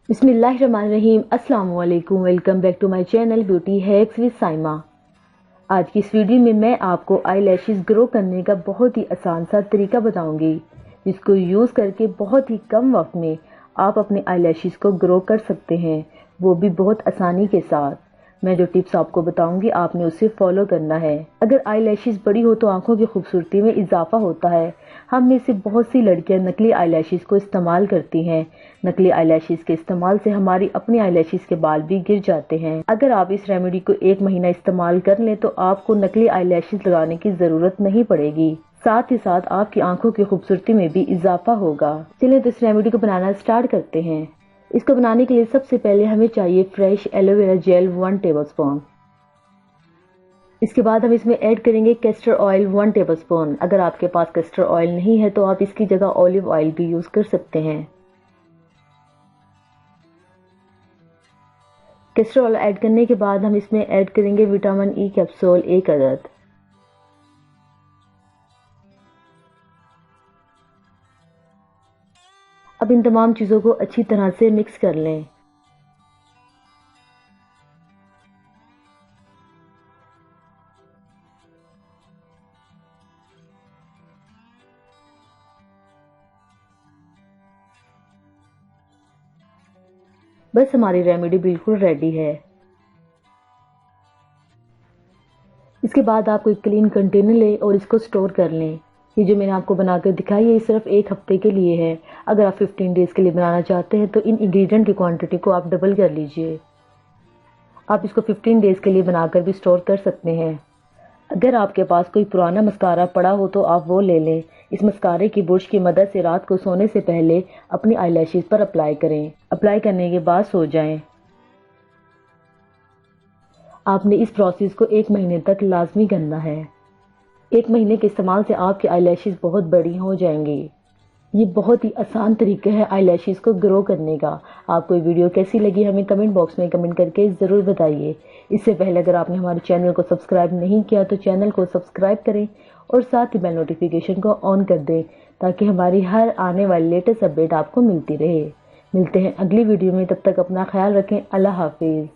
बिस्मिल्लाहिर्रहमानिर्रहीम। अस्सलाम वालेकुम। Welcome back to my channel beauty hacks with Saima. आज की इस वीडियो में मैं आपको आई लैशेज़ ग्रो करने का बहुत ही आसान सा तरीका बताऊंगी, जिसको यूज़ करके बहुत ही कम वक्त में आप अपने आई लैशेज़ को ग्रो कर सकते हैं, वो भी बहुत आसानी के साथ। मैं जो टिप्स आपको बताऊंगी आपने उसे फॉलो करना है। अगर आई लैशेज़ बड़ी हो तो आंखों की खूबसूरती में इजाफा होता है। हम में से बहुत सी लड़कियां नकली आई लैशेज़ को इस्तेमाल करती हैं। नकली आई लैशेज़ के इस्तेमाल से हमारी अपनी आई लैशेज़ के बाल भी गिर जाते हैं। अगर आप इस रेमेडी को 1 महीना इस्तेमाल कर लें तो आपको नकली आई लैशेज़ लगाने की ज़रूरत नहीं पड़ेगी। साथ ही साथ आपकी आंखों की खूबसूरती में भी इजाफा होगा। चलिए तो इस रेमेडी को बनाना स्टार्ट करते हैं। इसको बनाने के लिए सबसे पहले हमें चाहिए फ्रेश एलोवेरा जेल 1 टेबलस्पून। इसके बाद हम इसमें ऐड करेंगे कैस्टर ऑयल 1 टेबलस्पून। अगर आपके पास कैस्टर ऑयल नहीं है तो आप इसकी जगह ऑलिव ऑयल भी यूज कर सकते हैं। कैस्टर ऑयल ऐड करने के बाद हम इसमें ऐड करेंगे विटामिन ई कैप्सूल 1 अदद। अब इन तमाम चीज़ों को अच्छी तरह से मिक्स कर लें। बस हमारी रेमेडी बिल्कुल रेडी है। इसके बाद आप कोई क्लीन कंटेनर लें और इसको स्टोर कर लें। ये जो मैंने आपको बनाकर दिखाई है ये सिर्फ 1 हफ्ते के लिए है। अगर आप 15 डेज़ के लिए बनाना चाहते हैं तो इन इंग्रेडिएंट की क्वांटिटी को आप डबल कर लीजिए। आप इसको 15 डेज़ के लिए बनाकर भी स्टोर कर सकते हैं। अगर आपके पास कोई पुराना मस्कारा पड़ा हो तो आप वो ले लें। इस मस्कारे की ब्रश की मदद से रात को सोने से पहले अपनी आई लैशेज़ पर अप्लाई करें। अप्लाई करने के बाद सो जाएं। आपने इस प्रोसेस को 1 महीने तक लाजमी करना है। 1 महीने के इस्तेमाल से आपकी आई लैशेज़ बहुत बड़ी हो जाएंगी। ये बहुत ही आसान तरीका है आई लैशेज़ को ग्रो करने का। आपको ये वीडियो कैसी लगी हमें कमेंट बॉक्स में कमेंट करके ज़रूर बताइए। इससे पहले अगर आपने हमारे चैनल को सब्सक्राइब नहीं किया तो चैनल को सब्सक्राइब करें और साथ ही बेल नोटिफिकेशन को ऑन कर दें, ताकि हमारी हर आने वाली लेटेस्ट अपडेट आपको मिलती रहे। मिलते हैं अगली वीडियो में, तब तक अपना ख्याल रखें। अल्लाह हाफिज़।